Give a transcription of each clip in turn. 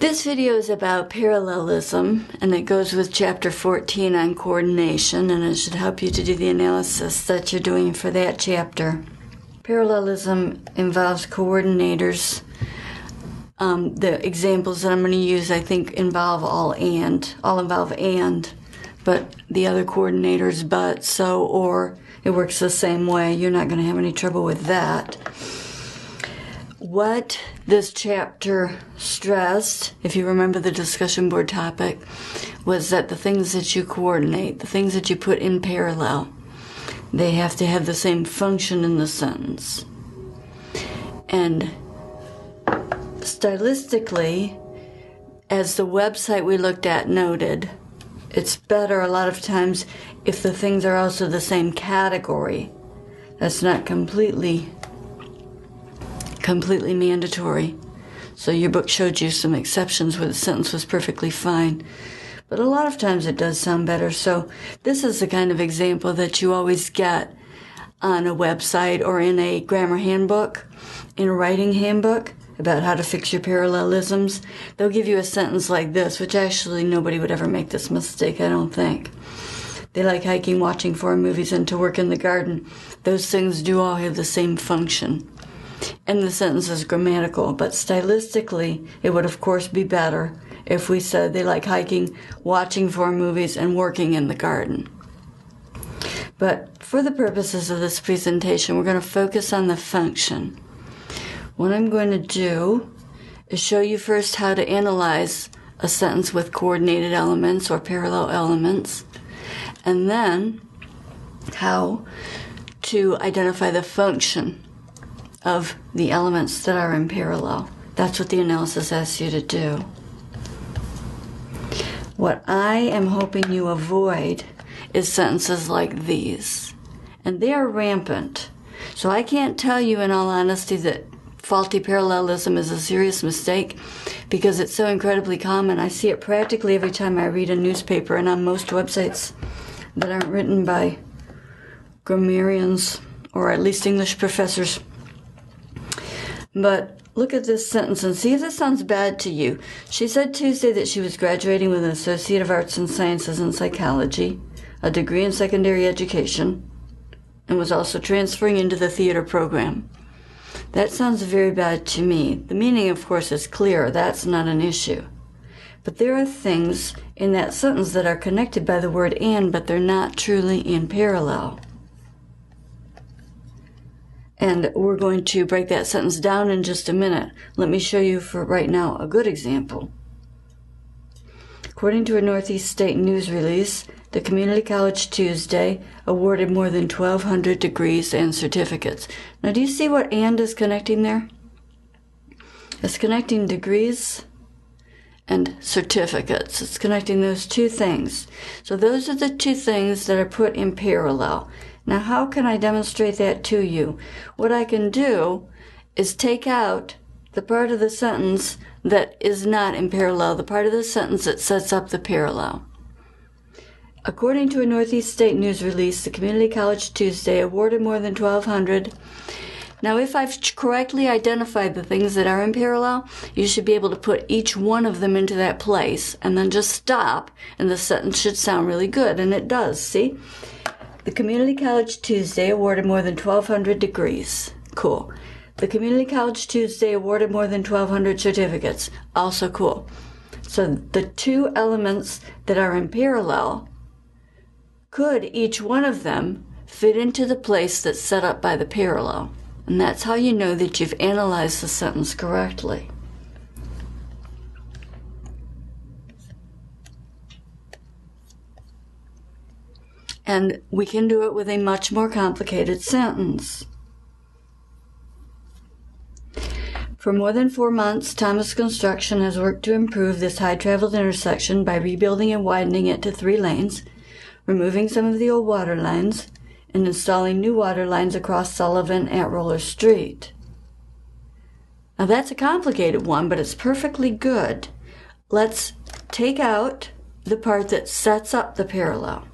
This video is about parallelism, and it goes with chapter 14 on coordination, and it should help you to do the analysis that you're doing for that chapter. Parallelism involves coordinators. The examples that I'm going to use, I think, involve all involve and, but the other coordinators, but, so, or, it works the same way. You're not going to have any trouble with that. What this chapter stressed, if you remember the discussion board topic, was that the things that you coordinate, the things that you put in parallel, they have to have the same function in the sentence. And stylistically, as the website we looked at noted, it's better a lot of times if the things are also the same category. That's not completely mandatory. So your book showed you some exceptions where the sentence was perfectly fine. But a lot of times it does sound better. So this is the kind of example that you always get on a website or in a grammar handbook, in a writing handbook about how to fix your parallelisms. They'll give you a sentence like this, which actually nobody would ever make this mistake, I don't think. They like hiking, watching foreign movies, and to work in the garden. Those things do all have the same function. And the sentence is grammatical, but stylistically, it would of course be better if we said they like hiking, watching foreign movies, and working in the garden. But for the purposes of this presentation, we're going to focus on the function. What I'm going to do is show you first how to analyze a sentence with coordinated elements or parallel elements, and then how to identify the function of the elements that are in parallel. That's what the analysis asks you to do. What I am hoping you avoid is sentences like these. And they are rampant. So I can't tell you in all honesty that faulty parallelism is a serious mistake because it's so incredibly common. I see it practically every time I read a newspaper and on most websites that aren't written by grammarians or at least English professors. But look at this sentence and see if this sounds bad to you. She said Tuesday that she was graduating with an Associate of Arts and Sciences in Psychology, a degree in secondary education, and was also transferring into the theater program. That sounds very bad to me. The meaning, of course, is clear. That's not an issue. But there are things in that sentence that are connected by the word and, but they're not truly in parallel. And we're going to break that sentence down in just a minute. Let me show you for right now a good example. According to a Northeast State news release, the Community College Tuesday awarded more than 1,200 degrees and certificates. Now, do you see what and is connecting there? It's connecting degrees and certificates. It's connecting those two things. So those are the two things that are put in parallel. Now, how can I demonstrate that to you? What I can do is take out the part of the sentence that is not in parallel, the part of the sentence that sets up the parallel. According to a Northeast State news release, the Community College Tuesday awarded more than 1,200. Now, if I've correctly identified the things that are in parallel, you should be able to put each one of them into that place and then just stop, and the sentence should sound really good, and it does, see? The Community College Tuesday awarded more than 1,200 degrees. Cool. The Community College Tuesday awarded more than 1,200 certificates. Also cool. So the two elements that are in parallel, could each one of them fit into the place that's set up by the parallel? And that's how you know that you've analyzed the sentence correctly. And we can do it with a much more complicated sentence. For more than 4 months, Thomas Construction has worked to improve this high-traveled intersection by rebuilding and widening it to 3 lanes, removing some of the old water lines, and installing new water lines across Sullivan at Roller Street. Now that's a complicated one, but it's perfectly good. Let's take out the part that sets up the parallel.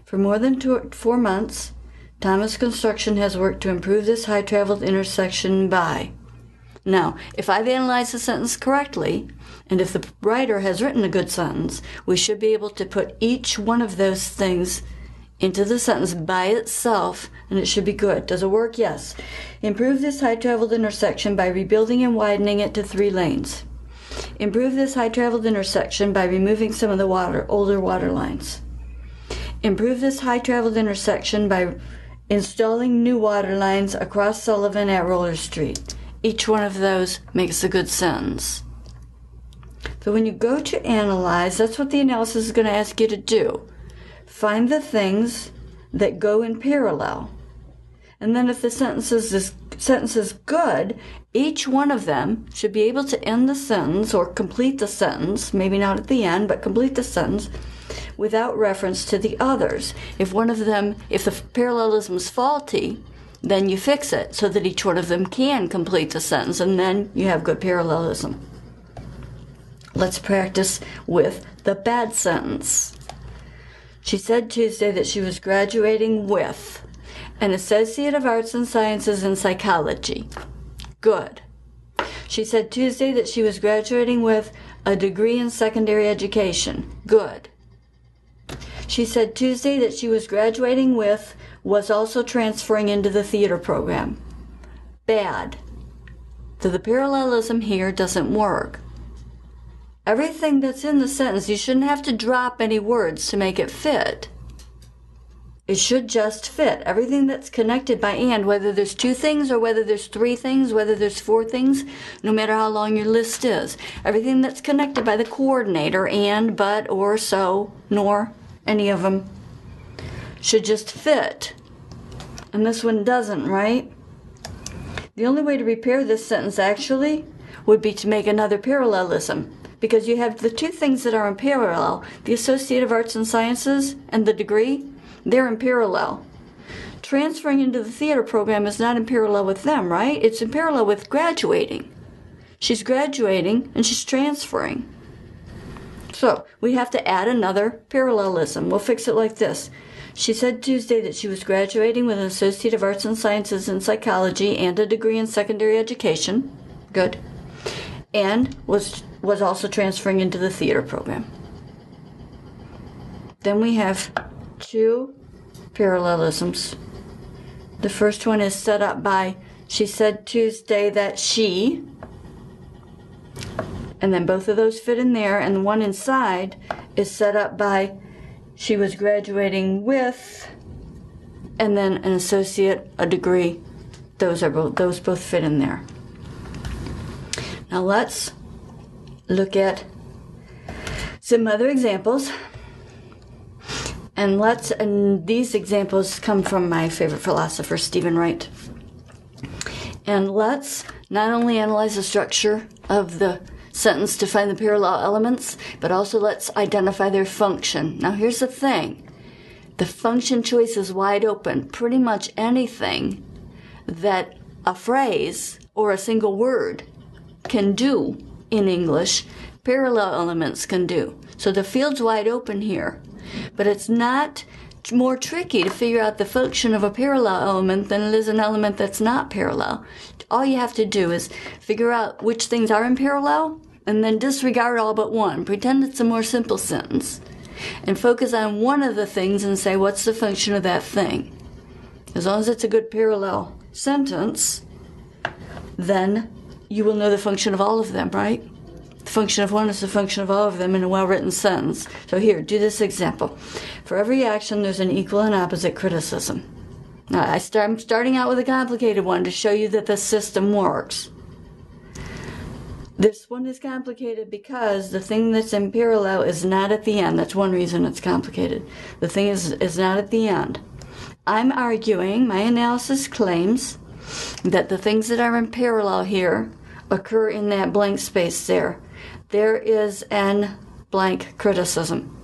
For more than 4 months, Thomas Construction has worked to improve this high-traveled intersection by. Now, if I've analyzed the sentence correctly, And if the writer has written a good sentence, we should be able to put each one of those things into the sentence by itself, and it should be good. Does it work? Yes. Improve this high-traveled intersection by rebuilding and widening it to 3 lanes. Improve this high-traveled intersection by removing some of the older water lines. Improve this high-traveled intersection by installing new water lines across Sullivan at Roller Street. Each one of those makes a good sentence. So when you go to analyze, that's what the analysis is going to ask you to do. Find the things that go in parallel. And then if the sentence is good, each one of them should be able to end the sentence or complete the sentence, maybe not at the end, but complete the sentence without reference to the others. If the parallelism is faulty, then you fix it so that each one of them can complete the sentence, and then you have good parallelism. Let's practice with the bad sentence. She said Tuesday that she was graduating with an Associate of Arts and Sciences in Psychology. Good. She said Tuesday that she was graduating with a degree in secondary education. Good. She said Tuesday that she was graduating with was also transferring into the theater program. Bad. So the parallelism here doesn't work. Everything that's in the sentence, you shouldn't have to drop any words to make it fit. It should just fit. Everything that's connected by and, whether there's 2 things or whether there's 3 things, whether there's 4 things, no matter how long your list is. Everything that's connected by the coordinator, and, but, or, so, nor, any of them, should just fit. And this one doesn't, right? The only way to repair this sentence actually would be to make another parallelism. Because you have the 2 things that are in parallel, the Associate of Arts and Sciences and the degree, they're in parallel. Transferring into the theater program is not in parallel with them, right? It's in parallel with graduating. She's graduating and she's transferring. So we have to add another parallelism. We'll fix it like this. She said Tuesday that she was graduating with an Associate of Arts and Sciences in Psychology and a degree in secondary education. Good. And was also transferring into the theater program. Then we have 2 parallelisms. The first one is set up by, she said Tuesday that she, and then both of those fit in there, and the one inside is set up by, she was graduating with, and then an associate, a degree. Those both fit in there. Now let's look at some other examples. And these examples come from my favorite philosopher, Stephen Wright. And let's not only analyze the structure of the sentence to find the parallel elements, but also let's identify their function. Now here's the thing. The function choice is wide open. Pretty much anything that a phrase or a single word can do in English, parallel elements can do. So the field's wide open here. But it's not more tricky to figure out the function of a parallel element than it is an element that's not parallel. All you have to do is figure out which things are in parallel and then disregard all but one. Pretend it's a more simple sentence. And focus on one of the things and say, what's the function of that thing? As long as it's a good parallel sentence, then you will know the function of all of them, right? The function of one is the function of all of them in a well-written sentence. So here, do this example. For every action, there's an equal and opposite criticism. Now, I'm starting out with a complicated one to show you that the system works. This one is complicated because the thing that's in parallel is not at the end. That's one reason it's complicated. The thing is not at the end. I'm arguing, my analysis claims, that the things that are in parallel here occur in that blank space there. There is an blank criticism.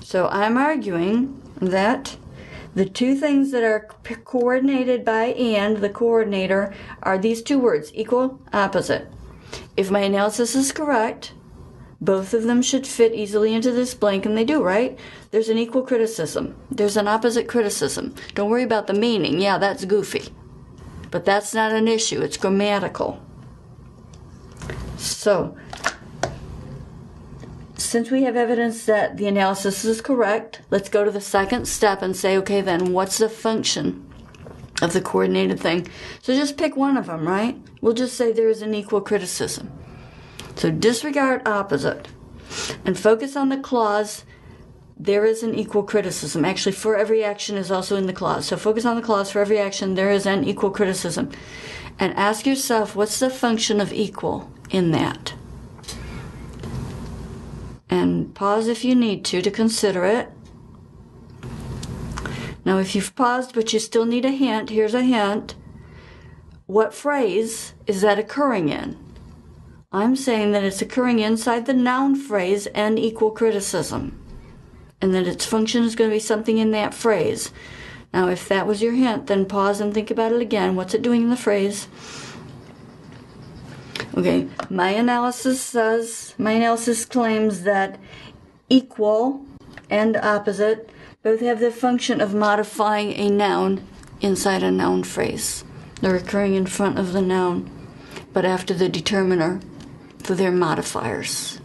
So I'm arguing that the 2 things that are coordinated by and, the coordinator, are these 2 words, equal, opposite. If my analysis is correct, both of them should fit easily into this blank, and they do, right? There's an equal criticism. There's an opposite criticism. Don't worry about the meaning. Yeah, that's goofy. But that's not an issue. It's grammatical. So, since we have evidence that the analysis is correct, let's go to the second step and say, okay, then what's the function of the coordinated thing? So just pick one of them, right? We'll just say there is an equal criticism. So disregard opposite and focus on the clause, there is an equal criticism. Actually, for every action is also in the clause. So focus on the clause, for every action there is an equal criticism. And ask yourself, what's the function of equal in that? And pause if you need to consider it. Now, if you've paused but you still need a hint, here's a hint. What phrase is that occurring in? I'm saying that it's occurring inside the noun phrase and equal criticism, and that its function is going to be something in that phrase. Now, if that was your hint, then pause and think about it again. What's it doing in the phrase? Okay, my analysis claims that equal and opposite both have the function of modifying a noun inside a noun phrase. They're occurring in front of the noun, but after the determiner for their modifiers.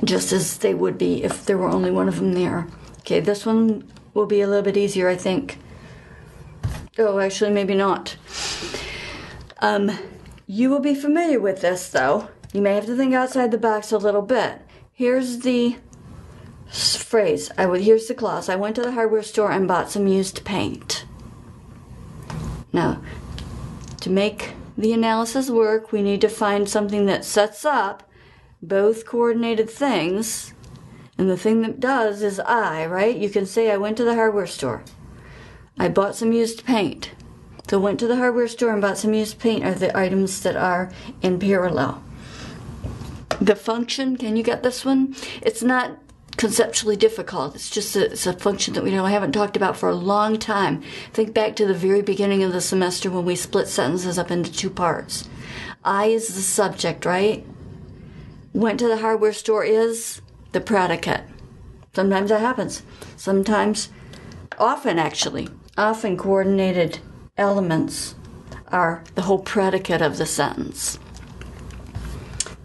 Just as they would be if there were only one of them there. Okay, this one will be a little bit easier, I think. Oh, actually, maybe not. You will be familiar with this, though. You may have to think outside the box a little bit. Here's the phrase. Here's the clause. I went to the hardware store and bought some used paint. Now, to make the analysis work, we need to find something that sets up both coordinated things. And the thing that does is I, right? You can say I went to the hardware store. I bought some used paint. So went to the hardware store and bought some used paint are the items that are in parallel. The function, can you get this one? It's not conceptually difficult. It's just it's a function that we haven't talked about for a long time. Think back to the very beginning of the semester when we split sentences up into two parts. I is the subject, right? Went to the hardware store is the predicate. Sometimes that happens. Often coordinated elements are the whole predicate of the sentence.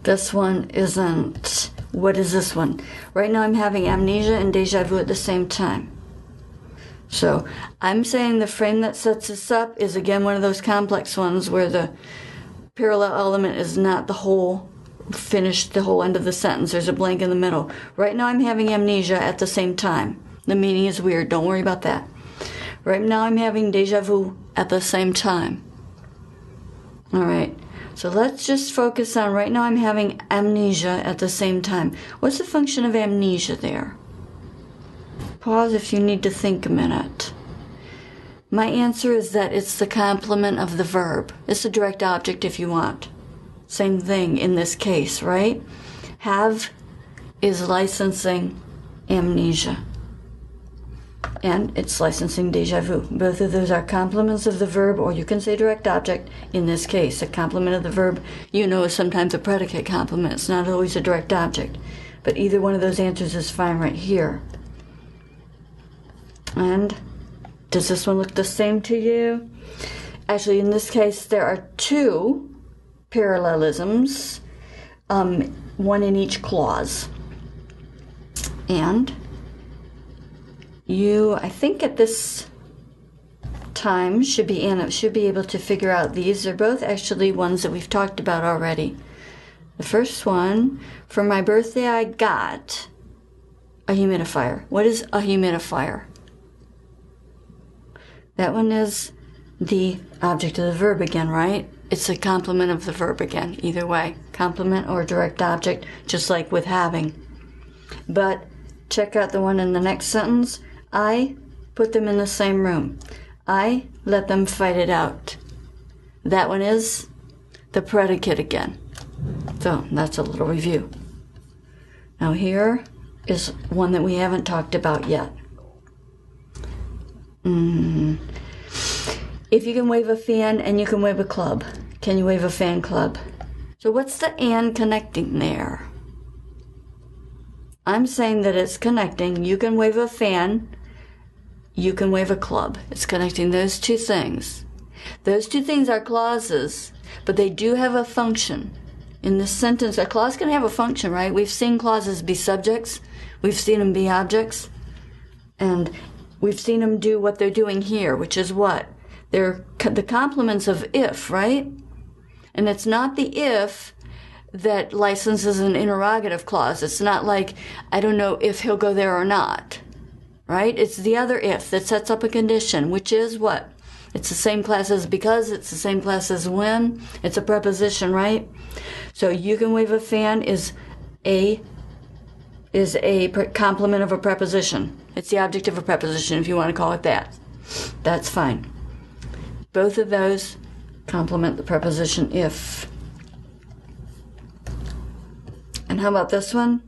This one isn't. What is this one? Right now I'm having amnesia and deja vu at the same time. So I'm saying the frame that sets this up is again one of those complex ones where the parallel element is not the whole end of the sentence. There's a blank in the middle. Right now I'm having amnesia at the same time. The meaning is weird. Don't worry about that. Right now I'm having deja vu at the same time. All right. So let's just focus on right now I'm having amnesia at the same time. What's the function of amnesia there? Pause if you need to think a minute. My answer is that it's the complement of the verb. It's a direct object if you want. Same thing in this case, right? Have is licensing amnesia. And it's licensing deja vu. Both of those are complements of the verb, or you can say direct object. In this case, a complement of the verb, is sometimes a predicate complement. It's not always a direct object. But either one of those answers is fine right here. And does this one look the same to you? Actually, in this case, there are two parallelisms, one in each clause. And you, I think at this time, should be able to figure out these. They're both actually ones that we've talked about already. The first one, for my birthday I got a humidifier. What is a humidifier? That one is the object of the verb again, right? It's a complement of the verb again, either way. Complement or direct object, just like with having. But check out the one in the next sentence. I put them in the same room. I let them fight it out. That one is the predicate again. So that's a little review. Now here is one that we haven't talked about yet. If you can wave a fan and you can wave a club, can you wave a fan club? So what's the and connecting there? I'm saying that it's connecting. You can wave a fan, you can wave a club. It's connecting those two things. Those two things are clauses, but they do have a function. In this sentence, a clause can have a function, right? We've seen clauses be subjects. We've seen them be objects. And we've seen them do what they're doing here, which is what? They're the complements of if, right? And it's not the if that licenses an interrogative clause. It's not like, I don't know if he'll go there or not, right? It's the other if that sets up a condition, which is what? It's the same class as because, it's the same class as when. It's a preposition, right? So you can wave a fan is a complement of a preposition. It's the object of a preposition, if you want to call it that. That's fine. Both of those complement the preposition if. And how about this one?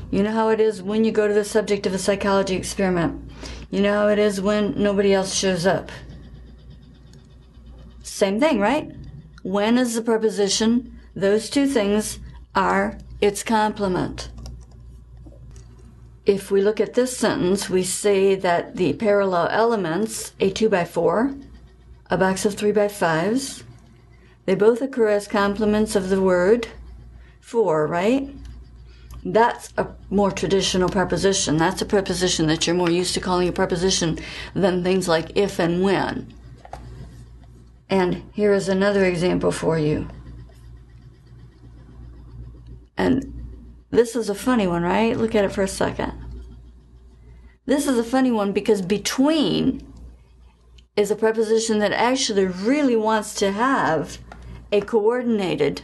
You know how it is when you go to the subject of a psychology experiment. You know how it is when nobody else shows up. Same thing, right? When is the preposition. Those two things are its complement. If we look at this sentence, we say that the parallel elements, a 2x4, a box of 3x5s, they both occur as complements of the word for, right? That's a more traditional preposition. That's a preposition that you're more used to calling a preposition than things like if and when. And here is another example for you. And this is a funny one, right? Look at it for a second. This is a funny one because between is a preposition that actually really wants to have a coordinated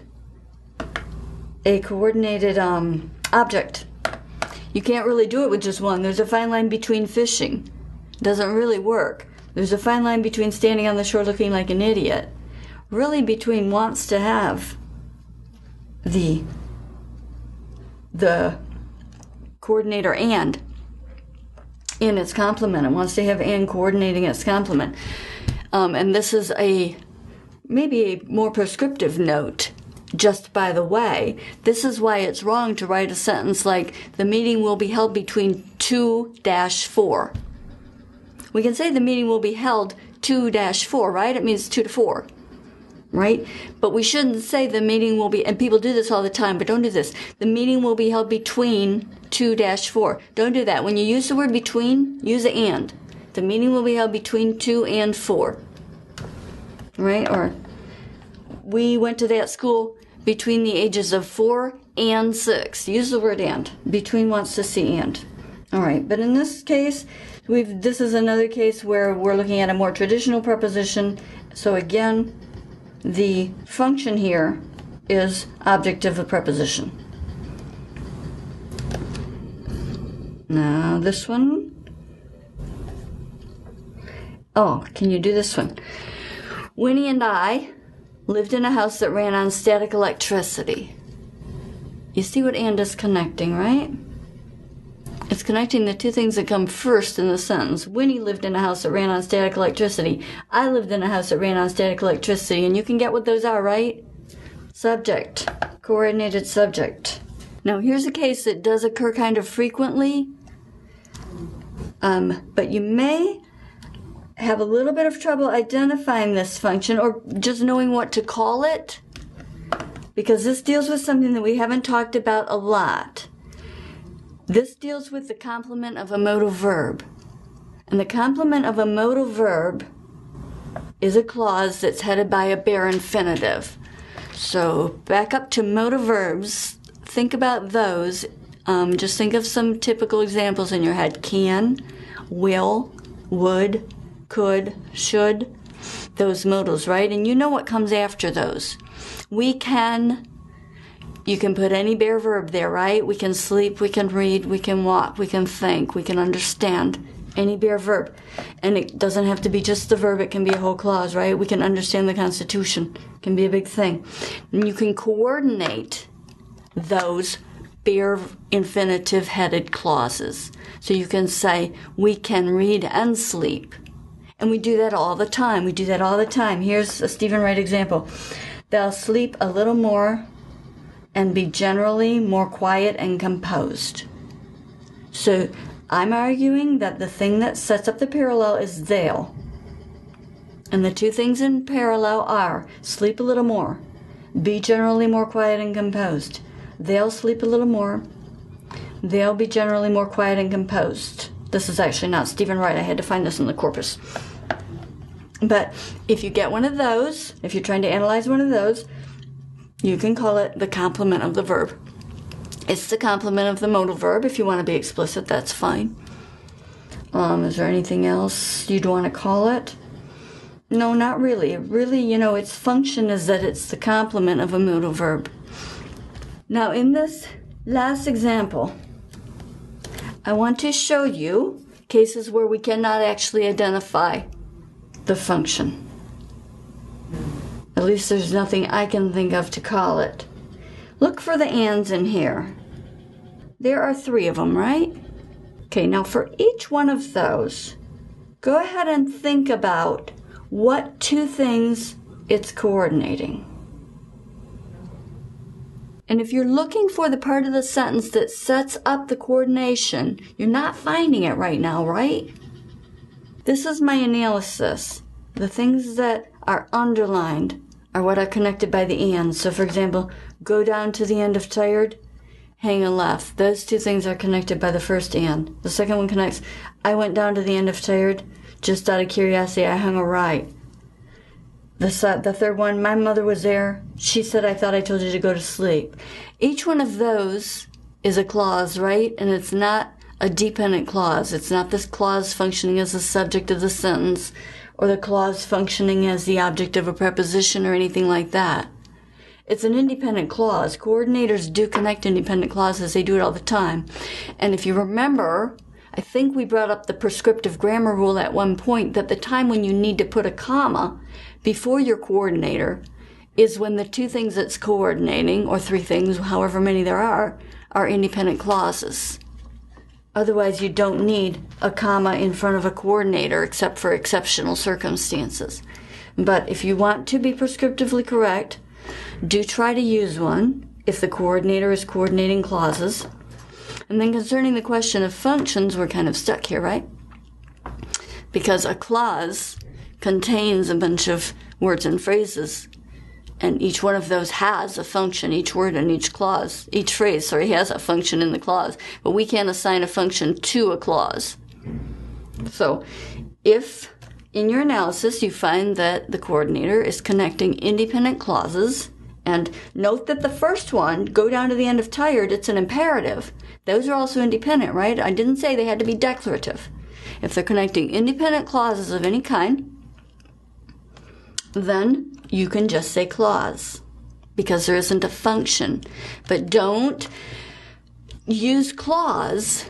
object. You can't really do it with just one. There's a fine line between fishing. It doesn't really work. There's a fine line between standing on the shore looking like an idiot. Really between wants to have the coordinator and in its complement. It wants to have and coordinating its complement. And this is maybe a more prescriptive note. Just by the way, this is why it's wrong to write a sentence like, the meeting will be held between 2-4. We can say the meeting will be held 2-4, right? It means 2 to 4, right? But we shouldn't say the meeting will be, and people do this all the time, but don't do this. The meeting will be held between 2-4. Don't do that. When you use the word between, use the and. The meeting will be held between 2 and 4, right? Or we went to that school between the ages of 4 and 6. Use the word and. Between wants to see and. All right, but in this case, this is another case where we're looking at a more traditional preposition. So again, the function here is object of a preposition. Now this one. Oh, can you do this one? Winnie and I lived in a house that ran on static electricity. You see what and is connecting, right? It's connecting the two things that come first in the sentence. Winnie lived in a house that ran on static electricity. I lived in a house that ran on static electricity. And you can get what those are, right? Subject. Coordinated subject. Now, here's a case that does occur kind of frequently. But you may have a little bit of trouble identifying this function or just knowing what to call it, because this deals with something that we haven't talked about a lot. This deals with the complement of a modal verb. And the complement of a modal verb is a clause that's headed by a bare infinitive. So back up to modal verbs. Think about those. Just think of some typical examples in your head. Can, will, would, could, should, those modals, right? And you know what comes after those. We can, you can put any bare verb there, right? We can sleep, we can read, we can walk, we can think, we can understand. Any bare verb. And it doesn't have to be just the verb, it can be a whole clause, right? We can understand the Constitution. It can be a big thing. And you can coordinate those bare infinitive-headed clauses. So you can say, we can read and sleep. And we do that all the time. We do that all the time. Here's a Stephen Wright example. They'll sleep a little more and be generally more quiet and composed. So I'm arguing that the thing that sets up the parallel is they'll. And the two things in parallel are sleep a little more, be generally more quiet and composed. They'll sleep a little more. They'll be generally more quiet and composed. This is actually not Stephen Wright. I had to find this in the corpus. But if you get one of those, if you're trying to analyze one of those, you can call it the complement of the verb. It's the complement of the modal verb. If you want to be explicit, that's fine. Is there anything else you'd want to call it? No, not really. Really, its function is that it's the complement of a modal verb. Now, in this last example, I want to show you cases where we cannot actually identify the function. At least there's nothing I can think of to call it. Look for the ands in here. There are 3 of them, right? Okay, now for each one of those, go ahead and think about what 2 things it's coordinating. And if you're looking for the part of the sentence that sets up the coordination, you're not finding it right now, right? This is my analysis. The things that are underlined are what are connected by the and. So for example, go down to the end of tired, hang a left. Those 2 things are connected by the first and. The second one connects, I went down to the end of tired, just out of curiosity, I hung a right. The third one, my mother was there. She said, I thought I told you to go to sleep. Each one of those is a clause, right? And it's not a dependent clause. It's not this clause functioning as the subject of the sentence or the clause functioning as the object of a preposition or anything like that. It's an independent clause. Coordinators do connect independent clauses. They do it all the time. And if you remember, I think we brought up the prescriptive grammar rule at one point that the time when you need to put a comma before your coordinator is when the 2 things it's coordinating, or 3 things, however many there are independent clauses. Otherwise, you don't need a comma in front of a coordinator except for exceptional circumstances. But if you want to be prescriptively correct, do try to use one if the coordinator is coordinating clauses. And then concerning the question of functions, we're kind of stuck here, right? Because a clause contains a bunch of words and phrases, and each one of those has a function. Each word and each phrase has a function in the clause, but we can't assign a function to a clause. So if in your analysis you find that the coordinator is connecting independent clauses, and note that the first one, go down to the end of tired, it's an imperative. Those are also independent, right? I didn't say they had to be declarative. If they're connecting independent clauses of any kind, then you can just say clause, because there isn't a function. But don't use clause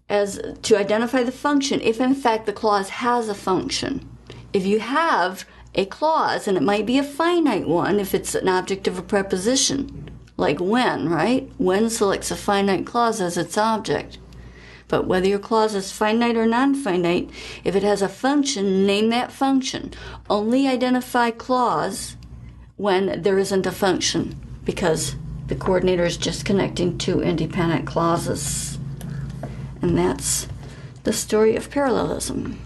as to identify the function if in fact the clause has a function. If you have a clause, and it might be a finite one if it's an object of a preposition, like when, right? When selects a finite clause as its object. But whether your clause is finite or non-finite, if it has a function, name that function. Only identify clause when there isn't a function, because the coordinator is just connecting 2 independent clauses. And that's the story of parallelism.